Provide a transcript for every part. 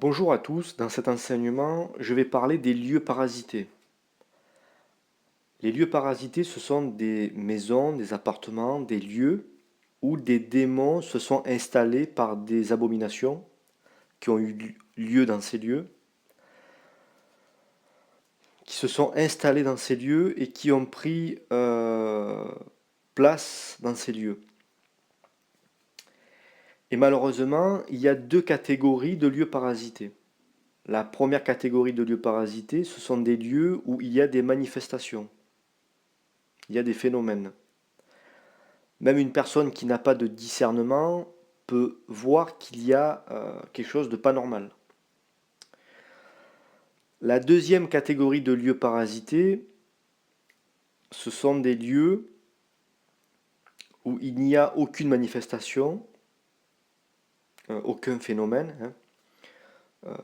Bonjour à tous, dans cet enseignement, je vais parler des lieux parasités. Les lieux parasités, ce sont des maisons, des appartements, des lieux où des démons se sont installés par des abominations qui ont eu lieu dans ces lieux, qui se sont installés dans ces lieux et qui ont pris place dans ces lieux. Et malheureusement, il y a deux catégories de lieux parasités. La première catégorie de lieux parasités, ce sont des lieux où il y a des manifestations, il y a des phénomènes. Même une personne qui n'a pas de discernement peut voir qu'il y a quelque chose de pas normal. La deuxième catégorie de lieux parasités, ce sont des lieux où il n'y a aucune manifestation, aucun phénomène, hein,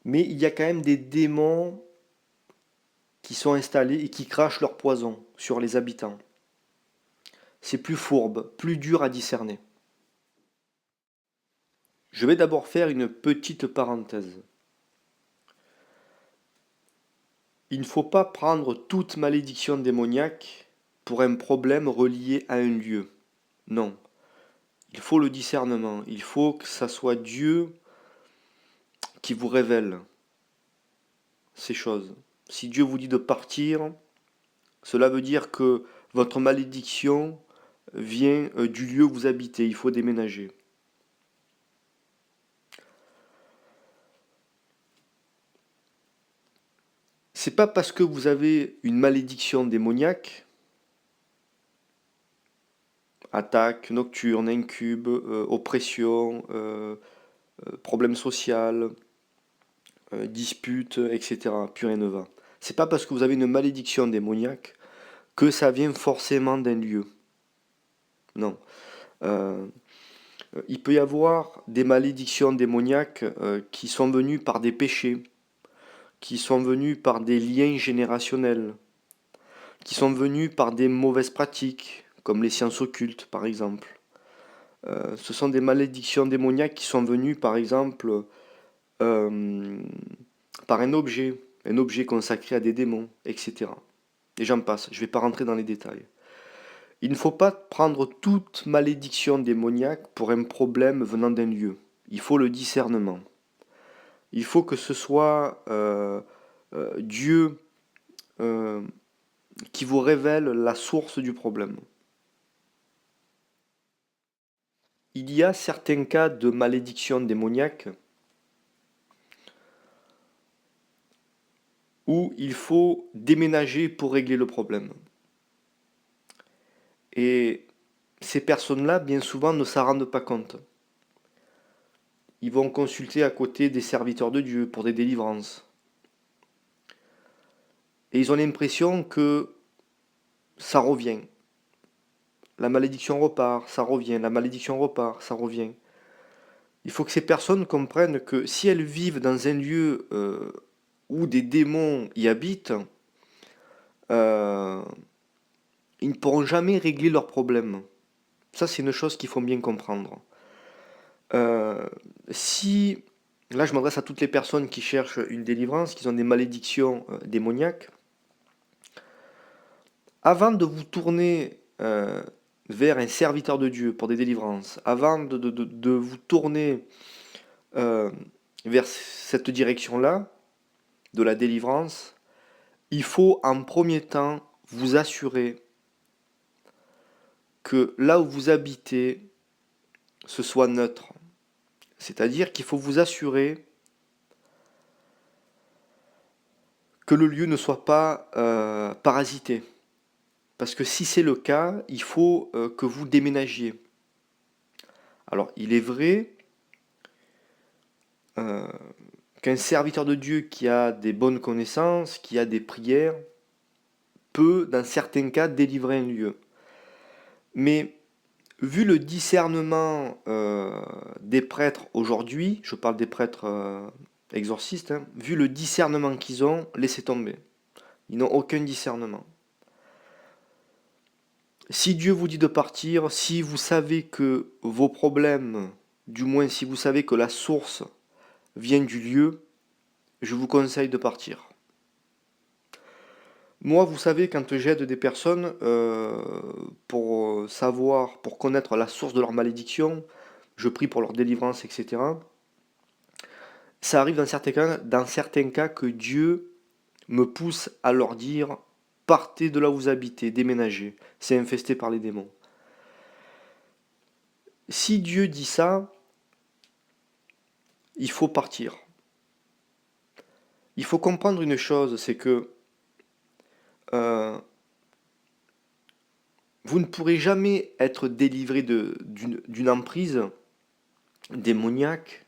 mais il y a quand même des démons qui sont installés et qui crachent leur poison sur les habitants. C'est plus fourbe, plus dur à discerner. Je vais d'abord faire une petite parenthèse. Il ne faut pas prendre toute malédiction démoniaque pour un problème relié à un lieu. Non. Il faut le discernement. Il faut que ça soit Dieu qui vous révèle ces choses. Si Dieu vous dit de partir, cela veut dire que votre malédiction vient du lieu où vous habitez. Il faut déménager. C'est pas parce que vous avez une malédiction démoniaque, attaque nocturne, incube, oppression, problème social, dispute, etc. Pur et ne va. C'est pas parce que vous avez une malédiction démoniaque que ça vient forcément d'un lieu. Non. Euh, il peut y avoir des malédictions démoniaques qui sont venues par des péchés, qui sont venues par des liens générationnels, qui sont venues par des mauvaises pratiques, comme les sciences occultes par exemple. Ce sont des malédictions démoniaques qui sont venues par exemple euh, par un objet consacré à des démons, etc. Et j'en passe, je ne vais pas rentrer dans les détails. Il ne faut pas prendre toute malédiction démoniaque pour un problème venant d'un lieu. Il faut le discernement. Il faut que ce soit Dieu euh, qui vous révèle la source du problème. Il y a certains cas de malédiction démoniaque où il faut déménager pour régler le problème. Et ces personnes-là, bien souvent, ne s'en rendent pas compte. Ils vont consulter à côté des serviteurs de Dieu pour des délivrances. Et ils ont l'impression que ça revient. La malédiction repart, ça revient. La malédiction repart, ça revient. Il faut que ces personnes comprennent que si elles vivent dans un lieu où des démons y habitent, euh, ils ne pourront jamais régler leurs problèmes. Ça, c'est une chose qu'il faut bien comprendre. Euh, si, là, je m'adresse à toutes les personnes qui cherchent une délivrance, qui ont des malédictions démoniaques, avant de vous tourner vers un serviteur de Dieu pour des délivrances, avant de vous tourner euh, vers cette direction-là, de la délivrance, il faut en premier temps vous assurer que là où vous habitez, ce soit neutre. C'est-à-dire qu'il faut vous assurer que le lieu ne soit pas parasité. Parce que si c'est le cas, il faut que vous déménagiez. Alors, il est vrai euh, qu'un serviteur de Dieu qui a des bonnes connaissances, qui a des prières, peut, dans certains cas, délivrer un lieu. Mais vu le discernement des prêtres aujourd'hui, je parle des prêtres exorcistes, hein, vu le discernement qu'ils ont, laissez tomber. Ils n'ont aucun discernement. Si Dieu vous dit de partir, si vous savez que vos problèmes, du moins si vous savez que la source vient du lieu, je vous conseille de partir. Moi, vous savez, quand j'aide des personnes pour savoir, pour connaître la source de leur malédiction, je prie pour leur délivrance, etc. Ça arrive dans certains cas que Dieu me pousse à leur dire, partez de là où vous habitez, déménagez, c'est infesté par les démons. Si Dieu dit ça, il faut partir. Il faut comprendre une chose, c'est que euh, vous ne pourrez jamais être délivré d'une emprise démoniaque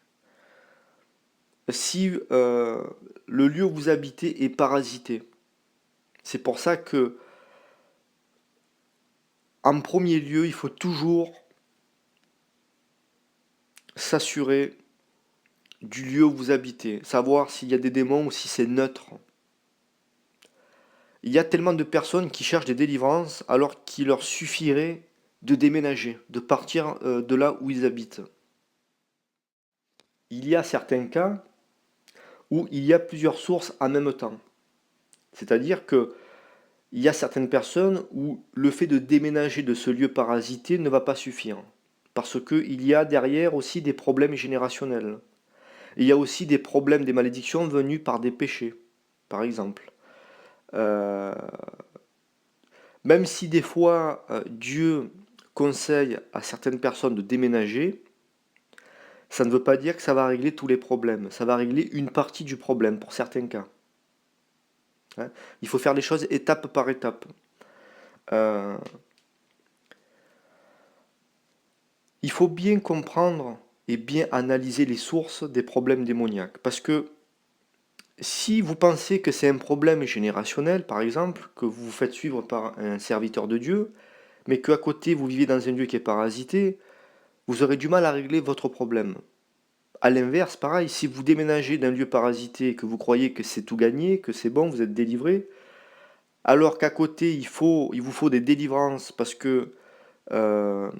si le lieu où vous habitez est parasité. C'est pour ça que, en premier lieu, il faut toujours s'assurer du lieu où vous habitez, savoir s'il y a des démons ou si c'est neutre. Il y a tellement de personnes qui cherchent des délivrances alors qu'il leur suffirait de déménager, de partir de là où ils habitent. Il y a certains cas où il y a plusieurs sources en même temps. C'est-à-dire que il y a certaines personnes où le fait de déménager de ce lieu parasité ne va pas suffire. Parce qu'il y a derrière aussi des problèmes générationnels. Il y a aussi des problèmes, des malédictions venues par des péchés, par exemple. Euh, Même si des fois Dieu conseille à certaines personnes de déménager, ça ne veut pas dire que ça va régler tous les problèmes. Ça va régler une partie du problème pour certains cas. Hein. Il faut faire les choses étape par étape. Euh, il faut bien comprendre et bien analyser les sources des problèmes démoniaques. Parce que si vous pensez que c'est un problème générationnel, par exemple, que vous vous faites suivre par un serviteur de Dieu, mais qu'à côté vous vivez dans un lieu qui est parasité, vous aurez du mal à régler votre problème. À l'inverse, pareil, si vous déménagez d'un lieu parasité et que vous croyez que c'est tout gagné, que c'est bon, vous êtes délivré, alors qu'à côté il vous faut des délivrances parce que euh,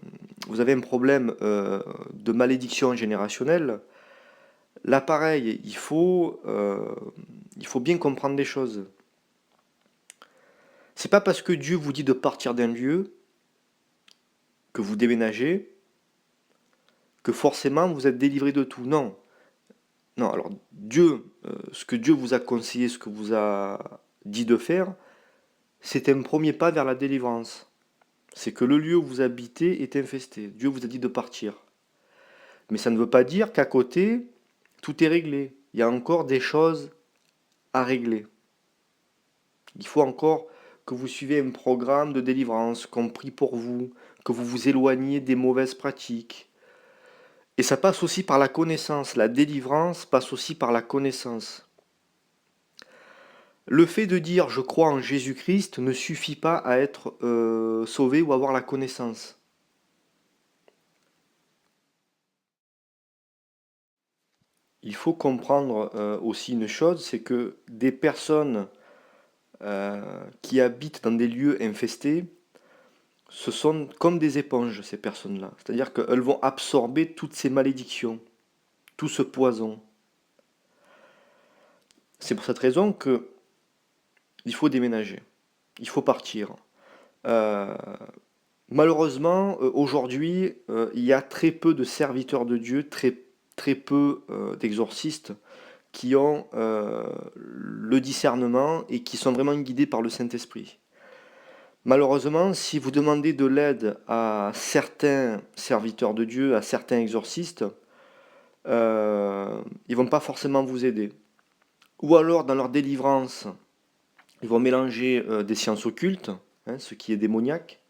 vous avez un problème de malédiction générationnelle, là pareil, il faut bien comprendre les choses. C'est pas parce que Dieu vous dit de partir d'un lieu que vous déménagez que forcément vous êtes délivré de tout. Non. Non, alors Dieu, ce que Dieu vous a conseillé, ce que vous a dit de faire, c'est un premier pas vers la délivrance. C'est que le lieu où vous habitez est infesté. Dieu vous a dit de partir. Mais ça ne veut pas dire qu'à côté, tout est réglé. Il y a encore des choses à régler. Il faut encore que vous suivez un programme de délivrance, qu'on prie pour vous, que vous vous éloigniez des mauvaises pratiques. Et ça passe aussi par la connaissance. La délivrance passe aussi par la connaissance. Le fait de dire je crois en Jésus-Christ ne suffit pas à être sauvé ou avoir la connaissance. Il faut comprendre aussi une chose, c'est que des personnes qui habitent dans des lieux infestés, ce sont comme des éponges, ces personnes-là. C'est-à-dire qu'elles vont absorber toutes ces malédictions, tout ce poison. C'est pour cette raison que il faut déménager, il faut partir. Euh, Malheureusement, aujourd'hui, il y a très peu de serviteurs de Dieu, très peu d'exorcistes qui ont le discernement et qui sont vraiment guidés par le Saint-Esprit. Malheureusement, si vous demandez de l'aide à certains serviteurs de Dieu, à certains exorcistes, ils vont pas forcément vous aider. Ou alors, dans leur délivrance, ils vont mélanger des sciences occultes, hein, ce qui est démoniaque.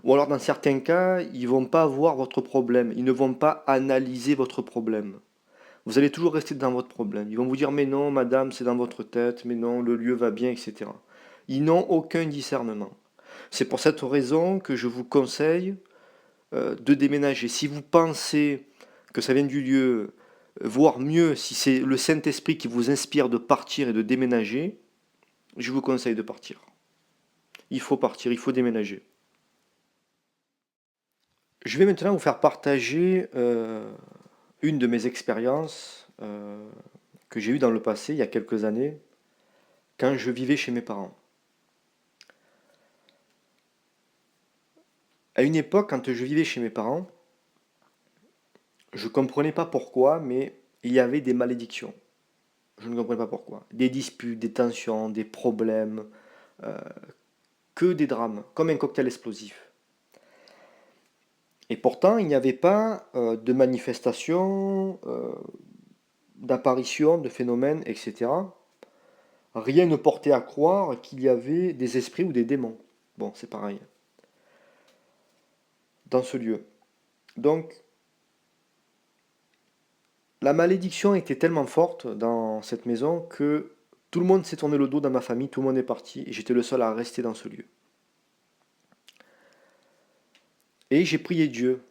Ou alors, dans certains cas, ils vont pas voir votre problème. Ils ne vont pas analyser votre problème. Vous allez toujours rester dans votre problème. Ils vont vous dire, mais non, madame, c'est dans votre tête, mais non, le lieu va bien, etc. Ils n'ont aucun discernement. C'est pour cette raison que je vous conseille de déménager. Si vous pensez que ça vient du lieu, voire mieux, si c'est le Saint-Esprit qui vous inspire de partir et de déménager, je vous conseille de partir. Il faut partir, il faut déménager. Je vais maintenant vous faire partager une de mes expériences que j'ai eues dans le passé, il y a quelques années, quand je vivais chez mes parents. À une époque, quand je vivais chez mes parents, je ne comprenais pas pourquoi, mais il y avait des malédictions. Je ne comprenais pas pourquoi. Des disputes, des tensions, des problèmes, euh, que des drames, comme un cocktail explosif. Et pourtant, il n'y avait pas de manifestations, d'apparitions, de phénomènes, etc. Rien ne portait à croire qu'il y avait des esprits ou des démons. Bon, c'est pareil, dans ce lieu. Donc, la malédiction était tellement forte dans cette maison que tout le monde s'est tourné le dos dans ma famille, tout le monde est parti, et j'étais le seul à rester dans ce lieu. Et j'ai prié Dieu.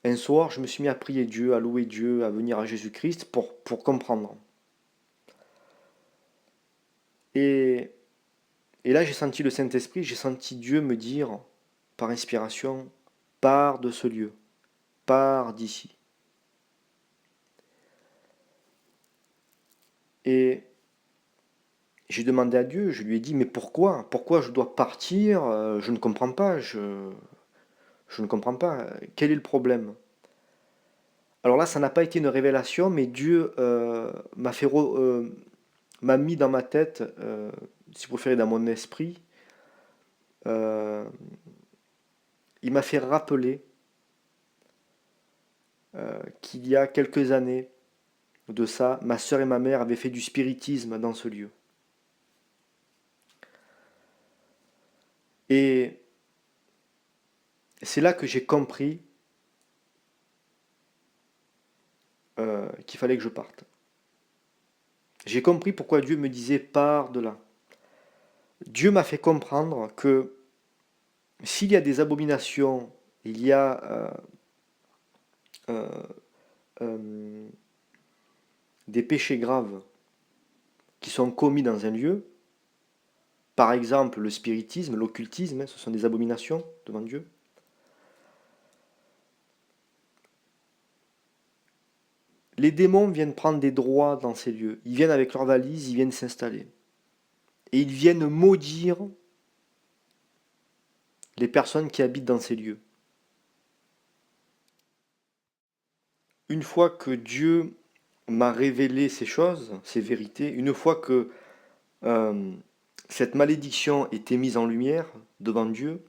Un soir, je me suis mis à prier Dieu, à louer Dieu, à venir à Jésus-Christ pour comprendre. Et, et là, j'ai senti le Saint-Esprit, j'ai senti Dieu me dire, par inspiration, pars de ce lieu, pars d'ici. Et j'ai demandé à Dieu, je lui ai dit, mais pourquoi? Pourquoi je dois partir? Je ne comprends pas, je ne comprends pas. Quel est le problème? Alors là, ça n'a pas été une révélation, mais Dieu m'a mis dans ma tête, si vous préférez dans mon esprit, euh, il m'a fait rappeler qu'il y a quelques années de ça, ma sœur et ma mère avaient fait du spiritisme dans ce lieu. Et c'est là que j'ai compris qu'il fallait que je parte. J'ai compris pourquoi Dieu me disait pars de là. Dieu m'a fait comprendre que s'il y a des abominations, il y a euh, euh, des péchés graves qui sont commis dans un lieu, par exemple le spiritisme, l'occultisme, ce sont des abominations devant Dieu. Les démons viennent prendre des droits dans ces lieux. Ils viennent avec leurs valises, ils viennent s'installer. Et ils viennent maudire les personnes qui habitent dans ces lieux. Une fois que Dieu m'a révélé ces choses, ces vérités, une fois que euh, cette malédiction était mise en lumière devant Dieu,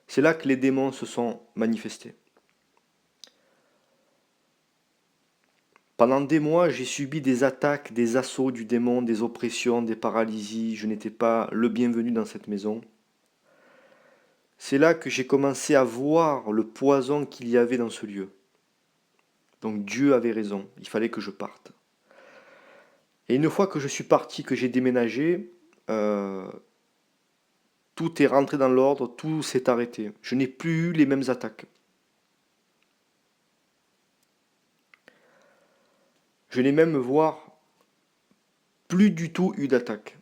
c'est là que les démons se sont manifestés. Pendant des mois, j'ai subi des attaques, des assauts du démon, des oppressions, des paralysies. Je n'étais pas le bienvenu dans cette maison. C'est là que j'ai commencé à voir le poison qu'il y avait dans ce lieu. Donc Dieu avait raison, il fallait que je parte. Et une fois que je suis parti, que j'ai déménagé, euh, tout est rentré dans l'ordre, tout s'est arrêté. Je n'ai plus eu les mêmes attaques. Je n'ai même voir plus du tout eu d'attaque.